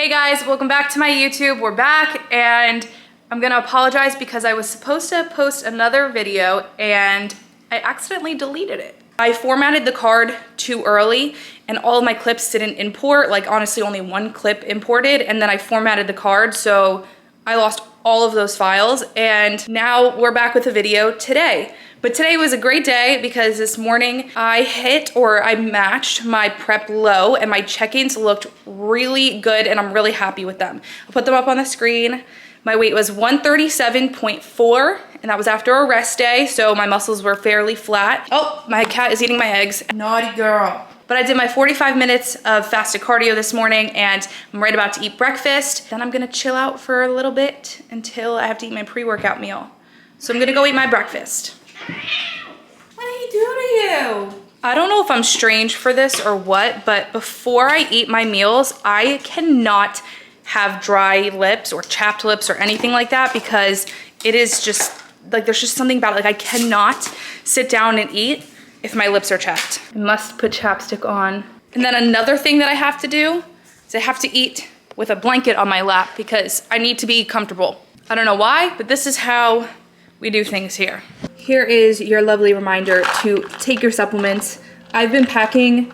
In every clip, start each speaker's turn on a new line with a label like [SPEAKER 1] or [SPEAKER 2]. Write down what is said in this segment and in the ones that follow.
[SPEAKER 1] Hey guys, welcome back to my YouTube. We're back and I'm gonna apologize because I was supposed to post another video and I accidentally deleted it. I formatted the card too early and all of my clips didn't import, like honestly only one clip imported, and then I formatted the card so I lost all of those files and now we're back with a video today. But today was a great day because this morning I matched my prep low and my check-ins looked really good and I'm really happy with them. I'll put them up on the screen. My weight was 137.4 and that was after a rest day, so my muscles were fairly flat. Oh, my cat is eating my eggs. Naughty girl. But I did my 45 minutes of fasted cardio this morning and I'm right about to eat breakfast. Then I'm gonna chill out for a little bit until I have to eat my pre-workout meal. So I'm gonna go eat my breakfast. What did he do to you? I don't know if I'm strange for this or what, but before I eat my meals, I cannot have dry lips or chapped lips or anything like that because it is just, like there's just something about it. Like I cannot sit down and eat if my lips are chapped. I must put chapstick on. And then another thing that I have to do is I have to eat with a blanket on my lap because I need to be comfortable. I don't know why, but this is how we do things here. Here is your lovely reminder to take your supplements. I've been packing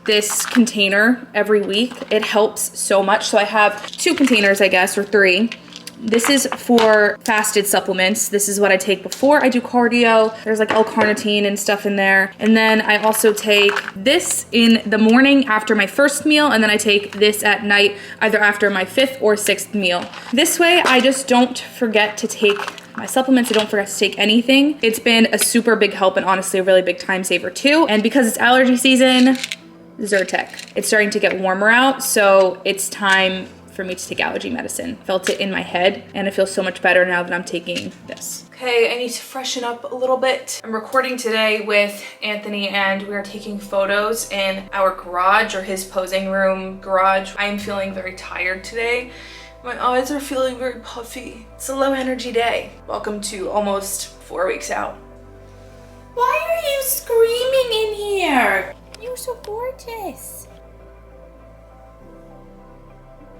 [SPEAKER 1] this container every week. It helps so much. So I have 2 containers, I guess, or 3. This is for fasted supplements. This is what I take before I do cardio. There's like L-carnitine and stuff in there. And then I also take this in the morning after my first meal, and then I take this at night, either after my 5th or 6th meal. This way, I just don't forget to take my supplements. I don't forget to take anything. It's been a super big help and honestly a really big time saver too. And because it's allergy season, Zyrtec. It's starting to get warmer out, so it's time for me to take allergy medicine. Felt it in my head and it feels so much better now that I'm taking this. Okay, I need to freshen up a little bit. I'm recording today with Anthony and we are taking photos in our garage, or his posing room garage. I am feeling very tired today. My eyes are feeling very puffy. It's a low energy day. Welcome to almost 4 weeks out. Why are you screaming in here? You're so gorgeous.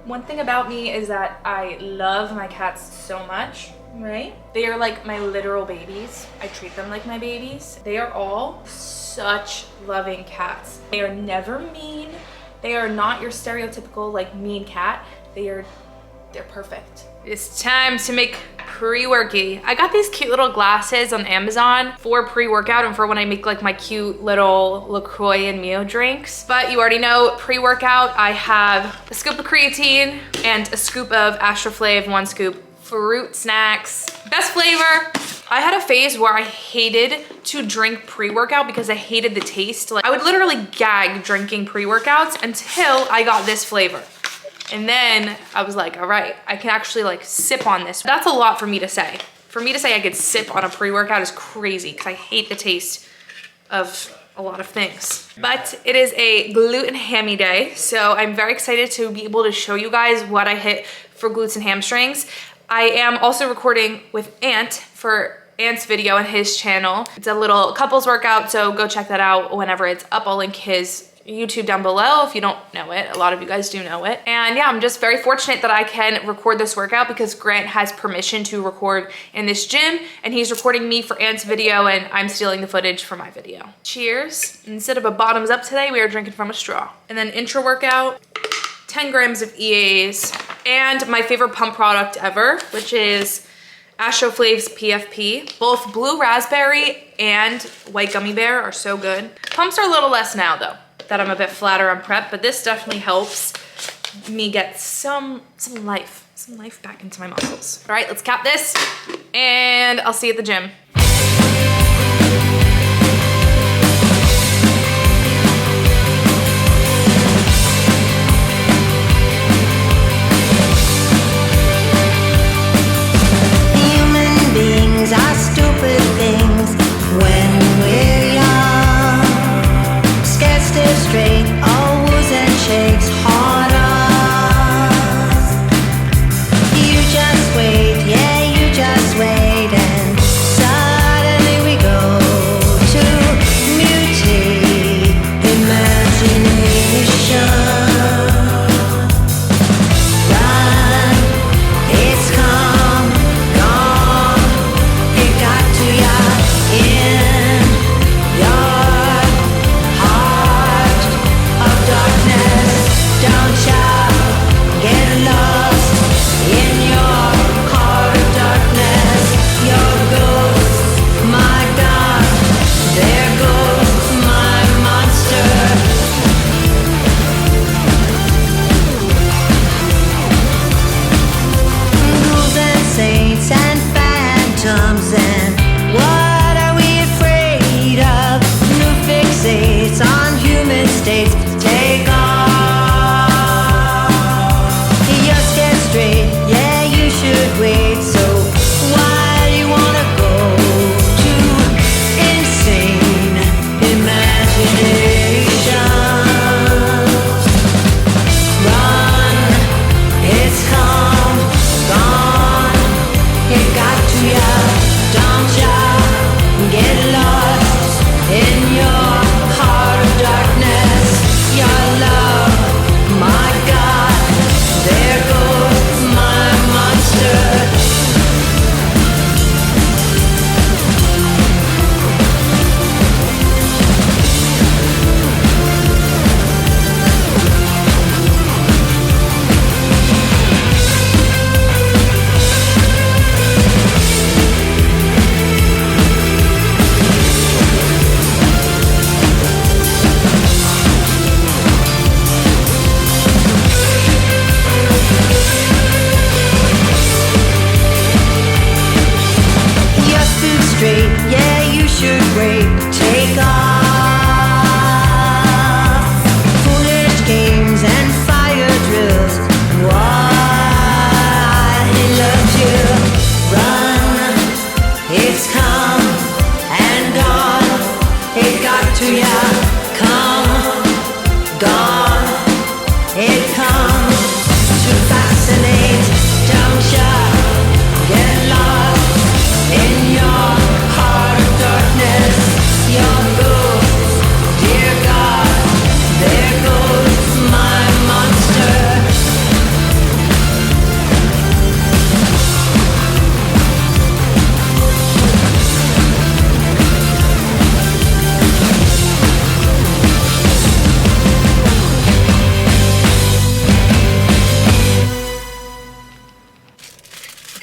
[SPEAKER 1] One thing about me is that I love my cats so much, right? They are like my literal babies. I treat them like my babies. They are all such loving cats. They are never mean. They are not your stereotypical like mean cat. They're perfect. It's time to make pre-worky. I got these cute little glasses on Amazon for pre-workout and for when I make like my cute little LaCroix and Mio drinks. But you already know pre-workout, I have a scoop of creatine and a scoop of Astroflav, 1 scoop fruit snacks. Best flavor. I had a phase where I hated to drink pre-workout because I hated the taste. Like I would literally gag drinking pre-workouts until I got this flavor. And then I was like, all right, I can actually like sip on this. That's a lot for me to say. For me to say I could sip on a pre-workout is crazy because I hate the taste of a lot of things. But it is a glute and hammy day. So I'm very excited to be able to show you guys what I hit for glutes and hamstrings. I am also recording with Ant for Ant's video on his channel. It's a little couples workout, so go check that out whenever it's up. I'll link his YouTube down below if you don't know it. A lot of you guys do know it. And yeah, I'm just very fortunate that I can record this workout because Grant has permission to record in this gym and he's recording me for Ant's video and I'm stealing the footage for my video. Cheers. Instead of a bottoms up today, we are drinking from a straw. And then intra workout, 10 grams of EAs and my favorite pump product ever, which is Astroflav's PFP. Both blue raspberry and white gummy bear are so good. Pumps are a little less now though, that I'm a bit flatter on prep, but this definitely helps me get some life back into my muscles. All right, let's cap this and I'll see you at the gym.
[SPEAKER 2] Human beings are stupid things when we're young. Scared stiff straight, all woos and shakes, hard us. You just wait, yeah, you just wait, and suddenly we go.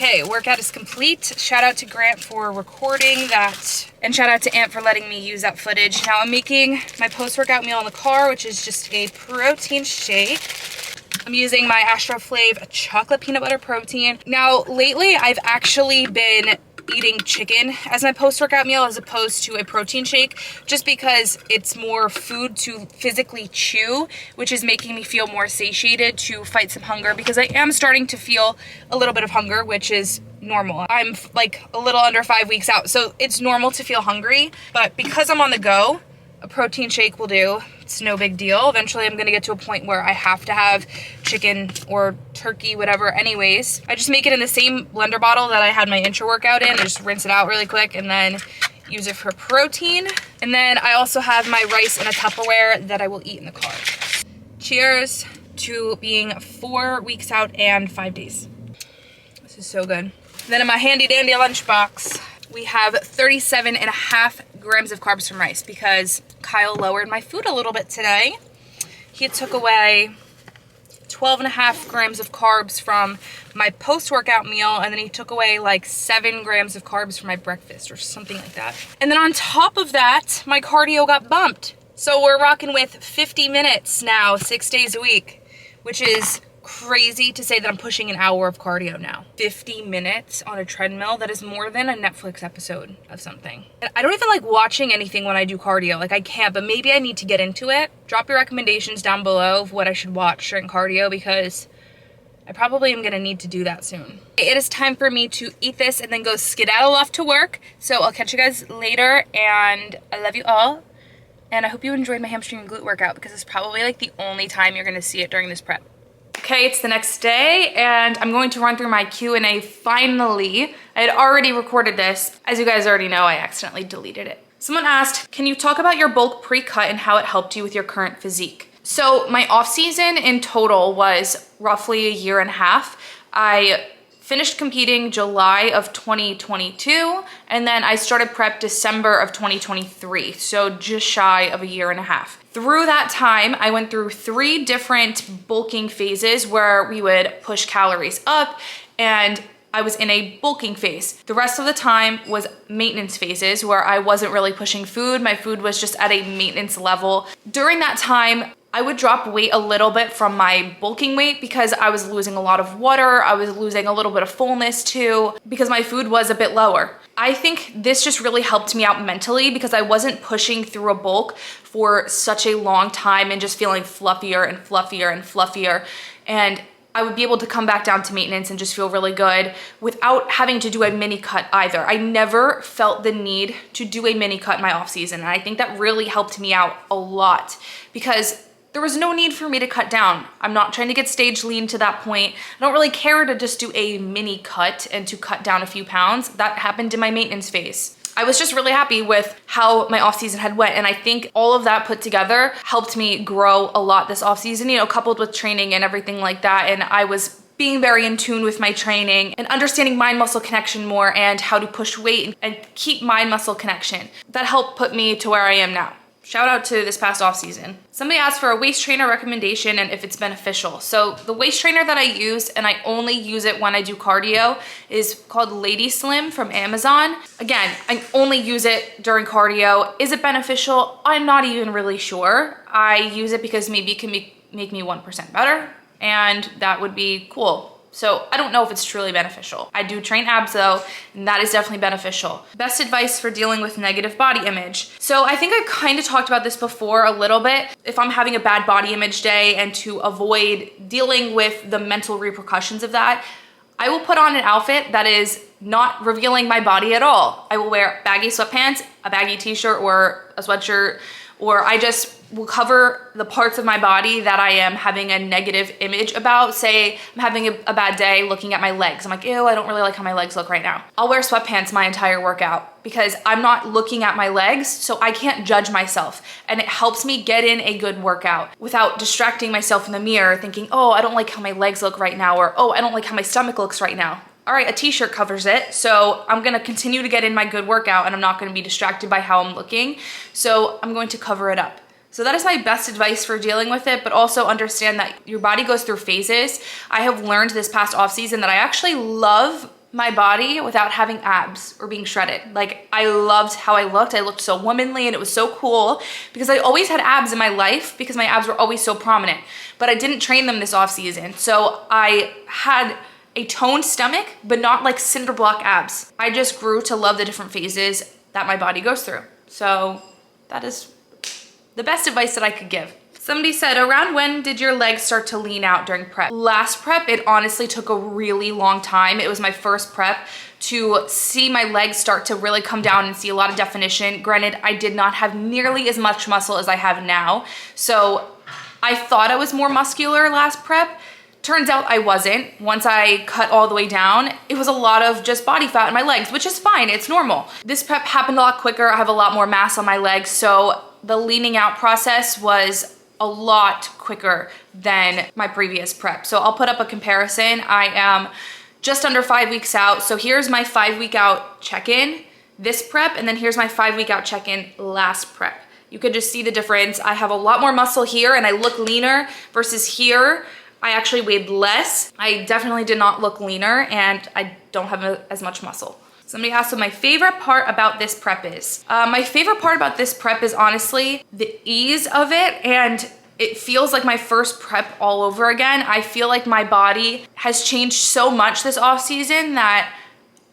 [SPEAKER 1] Okay, workout is complete. Shout out to Grant for recording that. And shout out to Ant for letting me use that footage. Now I'm making my post-workout meal in the car, which is just a protein shake. I'm using my Astro Flav chocolate peanut butter protein. Now, lately I've actually been eating chicken as my post-workout meal as opposed to a protein shake, just because it's more food to physically chew, which is making me feel more satiated to fight some hunger, because I am starting to feel a little bit of hunger, which is normal. I'm like a little under 5 weeks out, so it's normal to feel hungry, but because I'm on the go, a protein shake will do. It's no big deal. Eventually I'm gonna get to a point where I have to have chicken or turkey, whatever anyways. I just make it in the same blender bottle that I had my intro workout in. I just rinse it out really quick and then use it for protein. And then I also have my rice in a Tupperware that I will eat in the car. Cheers to being 4 weeks out and 5 days. This is so good. Then in my handy dandy lunchbox, we have 37.5 grams of carbs from rice because Kyle lowered my food a little bit today. He took away 12.5 grams of carbs from my post-workout meal, and then he took away like 7 grams of carbs from my breakfast or something like that. And then on top of that, my cardio got bumped. So we're rocking with 50 minutes now, 6 days a week, which is crazy to say that I'm pushing an hour of cardio now. 50 minutes on a treadmill, that is more than a Netflix episode of something. I don't even like watching anything when I do cardio. Like I can't, but maybe I need to get into it. Drop your recommendations down below of what I should watch during cardio, because I probably am gonna need to do that soon. It is time for me to eat this and then go skedaddle off to work. So I'll catch you guys later, and I love you all. And I hope you enjoyed my hamstring and glute workout, because it's probably like the only time you're gonna see it during this prep. Okay, it's the next day and I'm going to run through my Q&A finally. I had already recorded this. As you guys already know, I accidentally deleted it. Someone asked, can you talk about your bulk pre-cut and how it helped you with your current physique? So my off season in total was roughly a year and a half. I finished competing July of 2022, and then I started prep December of 2023, so just shy of a year and a half. Through that time, I went through 3 different bulking phases where we would push calories up, and I was in a bulking phase. The rest of the time was maintenance phases where I wasn't really pushing food. My food was just at a maintenance level. During that time, I would drop weight a little bit from my bulking weight because I was losing a lot of water. I was losing a little bit of fullness too because my food was a bit lower. I think this just really helped me out mentally because I wasn't pushing through a bulk for such a long time and just feeling fluffier and fluffier and fluffier. And I would be able to come back down to maintenance and just feel really good without having to do a mini cut either. I never felt the need to do a mini cut in my off season. And I think that really helped me out a lot because there was no need for me to cut down. I'm not trying to get stage lean to that point. I don't really care to just do a mini cut and to cut down a few pounds. That happened in my maintenance phase. I was just really happy with how my off season had went. And I think all of that put together helped me grow a lot this off season, you know, coupled with training and everything like that. And I was being very in tune with my training and understanding mind-muscle connection more and how to push weight and keep mind-muscle connection. That helped put me to where I am now. Shout out to this past off season. Somebody asked for a waist trainer recommendation and if it's beneficial. So the waist trainer that I use, and I only use it when I do cardio, is called Lady Slim from Amazon. Again, I only use it during cardio. Is it beneficial? I'm not even really sure. I use it because maybe it can make me 1% better, and that would be cool. So I don't know if it's truly beneficial. I do train abs though, and that is definitely beneficial. Best advice for dealing with negative body image. So I think I kind of talked about this before a little bit. If I'm having a bad body image day and to avoid dealing with the mental repercussions of that, I will put on an outfit that is not revealing my body at all. I will wear baggy sweatpants, a baggy t-shirt or a sweatshirt, or I just will cover the parts of my body that I am having a negative image about. Say I'm having a bad day looking at my legs. I'm like, ew, I don't really like how my legs look right now. I'll wear sweatpants my entire workout because I'm not looking at my legs, so I can't judge myself. And it helps me get in a good workout without distracting myself in the mirror thinking, oh, I don't like how my legs look right now, or oh, I don't like how my stomach looks right now. All right, a t-shirt covers it, so I'm gonna continue to get in my good workout and I'm not gonna be distracted by how I'm looking, so I'm going to cover it up. So that is my best advice for dealing with it, but also understand that your body goes through phases. I have learned this past off season that I actually love my body without having abs or being shredded. Like, I loved how I looked. I looked so womanly and it was so cool because I always had abs in my life because my abs were always so prominent, but I didn't train them this off season. So I had a toned stomach, but not like cinder block abs. I just grew to love the different phases that my body goes through. So that is the best advice that I could give. Somebody said, around when did your legs start to lean out during prep? Last prep, it honestly took a really long time. It was my first prep to see my legs start to really come down and see a lot of definition. Granted, I did not have nearly as much muscle as I have now. So I thought I was more muscular last prep. Turns out I wasn't. Once I cut all the way down, it was a lot of just body fat in my legs, which is fine, it's normal. This prep happened a lot quicker. I have a lot more mass on my legs, so the leaning out process was a lot quicker than my previous prep. So I'll put up a comparison. I am just under 5 weeks out. So here's my 5 week out check-in, this prep, and then here's my 5 week out check-in last prep. You can just see the difference. I have a lot more muscle here and I look leaner versus here. I actually weighed less. I definitely did not look leaner and I don't have as much muscle. Somebody asked what my favorite part about this prep is. My favorite part about this prep is honestly the ease of it, and it feels like my first prep all over again. I feel like my body has changed so much this off season that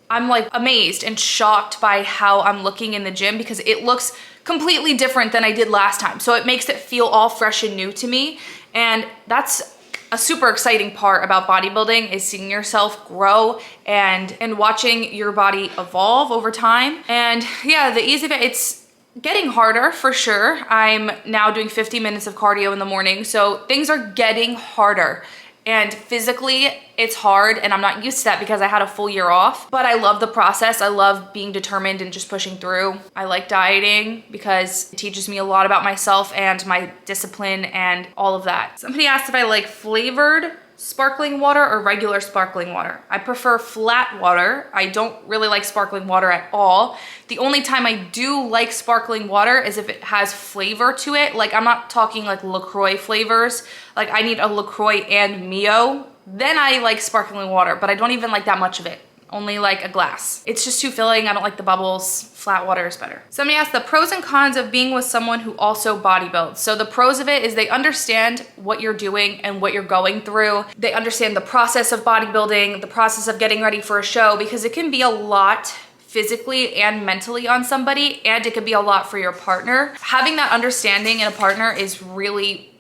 [SPEAKER 1] I'm like amazed and shocked by how I'm looking in the gym because it looks completely different than I did last time. So it makes it feel all fresh and new to me. And that's a super exciting part about bodybuilding, is seeing yourself grow and watching your body evolve over time. And yeah, the ease of it, it's getting harder for sure. I'm now doing 50 minutes of cardio in the morning, so things are getting harder. And physically, it's hard, and I'm not used to that because I had a full year off. But I love the process. I love being determined and just pushing through. I like dieting because it teaches me a lot about myself and my discipline and all of that. Somebody asked if I like flavored sparkling water or regular sparkling water. I prefer flat water. I don't really like sparkling water at all. The only time I do like sparkling water is if it has flavor to it. Like, I'm not talking like LaCroix flavors. Like, I need a LaCroix and Mio. Then I like sparkling water, but I don't even like that much of it. Only like a glass. It's just too filling. I don't like the bubbles. Flat water is better. Somebody asked the pros and cons of being with someone who also bodybuilds. So the pros of it is they understand what you're doing and what you're going through. They understand the process of bodybuilding, the process of getting ready for a show, because it can be a lot physically and mentally on somebody, and it could be a lot for your partner. Having that understanding in a partner is really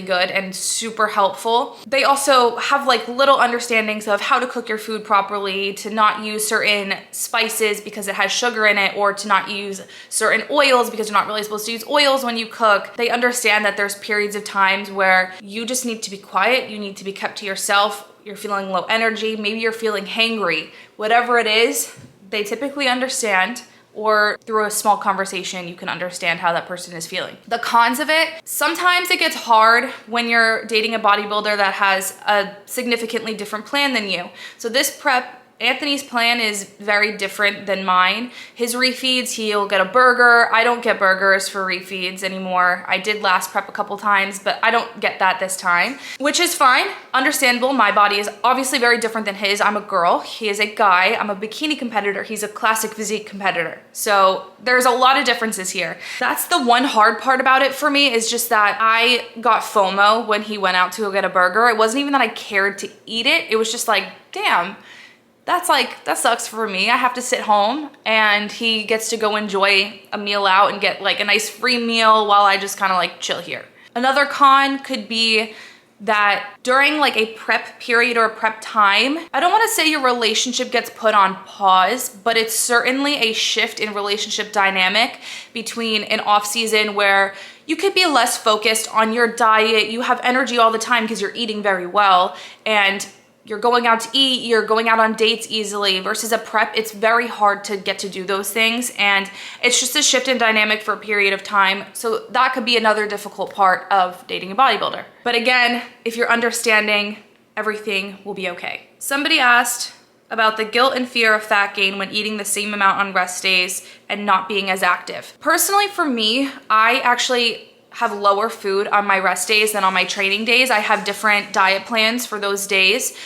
[SPEAKER 1] good and super helpful. They also have like little understandings of how to cook your food properly, to not use certain spices because it has sugar in it, or to not use certain oils because you're not really supposed to use oils when you cook. They understand that there's periods of times where you just need to be quiet, you need to be kept to yourself, you're feeling low energy, maybe you're feeling hangry. Whatever it is, they typically understand, or through a small conversation, you can understand how that person is feeling. The cons of it, sometimes it gets hard when you're dating a bodybuilder that has a significantly different plan than you. So this prep, Anthony's plan is very different than mine. His refeeds, he'll get a burger. I don't get burgers for refeeds anymore. I did last prep a couple times, but I don't get that this time, which is fine, understandable. My body is obviously very different than his. I'm a girl, he is a guy. I'm a bikini competitor, he's a classic physique competitor. So there's a lot of differences here. That's the one hard part about it for me, is just that I got FOMO when he went out to go get a burger. It wasn't even that I cared to eat it. It was just like, damn, that sucks for me. I have to sit home and he gets to go enjoy a meal out and get like a nice free meal while I just kind of like chill here. Another con could be that during like a prep period or a prep time, I don't want to say your relationship gets put on pause, but it's certainly a shift in relationship dynamic between an off season where you could be less focused on your diet, you have energy all the time because you're eating very well, and you're going out to eat, you're going out on dates easily, versus a prep, it's very hard to get to do those things. And it's just a shift in dynamic for a period of time. So that could be another difficult part of dating a bodybuilder. But again, if you're understanding, everything will be okay. Somebody asked about the guilt and fear of fat gain when eating the same amount on rest days and not being as active. Personally, for me, I actually have lower food on my rest days than on my training days. I have different diet plans for those days.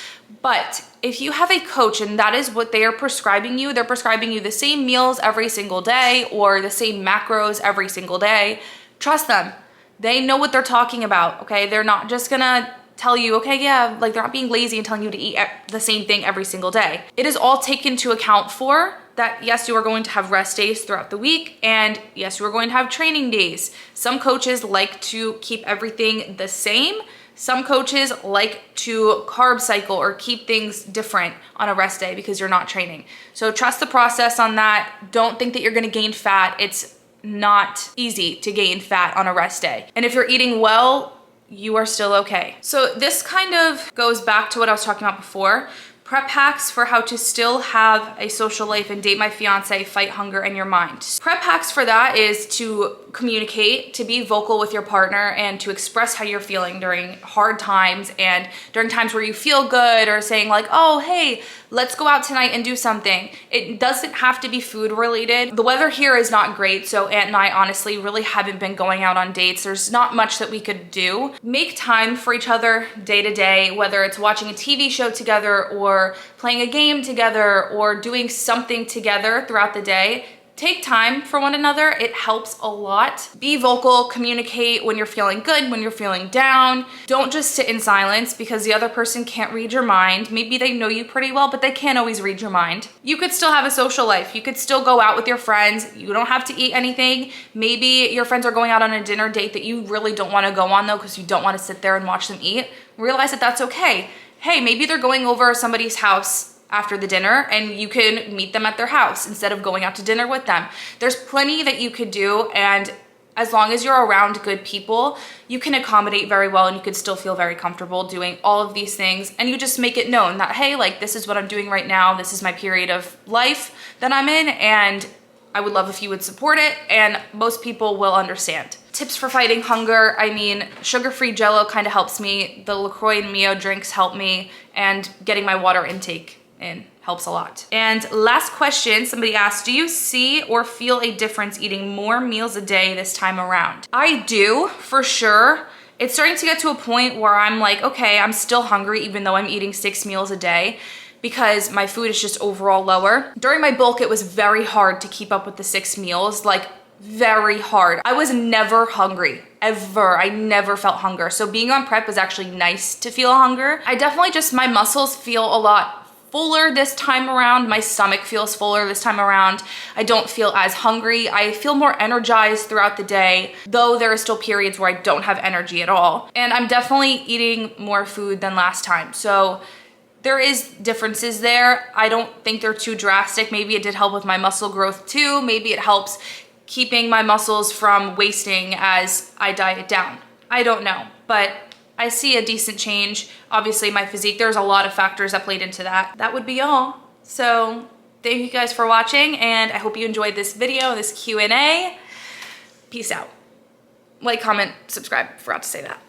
[SPEAKER 1] But if you have a coach and that is what they are prescribing you, they're prescribing you the same meals every single day or the same macros every single day, trust them. They know what they're talking about, okay? They're not just gonna tell you, okay, yeah, like they're not being lazy and telling you to eat the same thing every single day. It is all taken into account for that, yes, you are going to have rest days throughout the week, and yes, you are going to have training days. Some coaches like to keep everything the same. Some coaches like to carb cycle or keep things different on a rest day because you're not training. So trust the process on that. Don't think that you're gonna gain fat. It's not easy to gain fat on a rest day. And if you're eating well, you are still okay. So this kind of goes back to what I was talking about before. Prep hacks for how to still have a social life and date my fiance, fight hunger in your mind. Prep hacks for that is to communicate, to be vocal with your partner, and to express how you're feeling during hard times and during times where you feel good, or saying like, oh, hey, let's go out tonight and do something. It doesn't have to be food related. The weather here is not great, so Aunt and I honestly really haven't been going out on dates. There's not much that we could do. Make time for each other day to day, whether it's watching a TV show together or playing a game together or doing something together throughout the day. Take time for one another. It helps a lot. Be vocal, communicate when you're feeling good, when you're feeling down. Don't just sit in silence because the other person can't read your mind. Maybe they know you pretty well, but they can't always read your mind. You could still have a social life. You could still go out with your friends. You don't have to eat anything. Maybe your friends are going out on a dinner date that you really don't want to go on though because you don't want to sit there and watch them eat. Realize that that's okay. Hey, maybe they're going over somebody's house after the dinner and you can meet them at their house instead of going out to dinner with them. There's plenty that you could do, and as long as you're around good people, you can accommodate very well and you could still feel very comfortable doing all of these things, and you just make it known that, hey, like this is what I'm doing right now, this is my period of life that I'm in, and I would love if you would support it, and most people will understand. Tips for fighting hunger. I mean, sugar-free Jell-O kind of helps me. The LaCroix and Mio drinks help me, and getting my water intake in helps a lot. And last question, somebody asked, do you see or feel a difference eating more meals a day this time around? I do, for sure. It's starting to get to a point where I'm like, okay, I'm still hungry even though I'm eating 6 meals a day, because my food is just overall lower. During my bulk, it was very hard to keep up with the 6 meals, like very hard. I was never hungry, ever. I never felt hunger. So being on prep was actually nice to feel hunger. I definitely just, my muscles feel a lot fuller this time around. My stomach feels fuller this time around. I don't feel as hungry. I feel more energized throughout the day, though there are still periods where I don't have energy at all. And I'm definitely eating more food than last time. So there is differences there. I don't think they're too drastic. Maybe it did help with my muscle growth too. Maybe it helps keeping my muscles from wasting as I diet down. I don't know, but I see a decent change. Obviously my physique, there's a lot of factors that played into that. That would be all. So thank you guys for watching, and I hope you enjoyed this video, this Q&A. Peace out. Like, comment, subscribe, forgot to say that.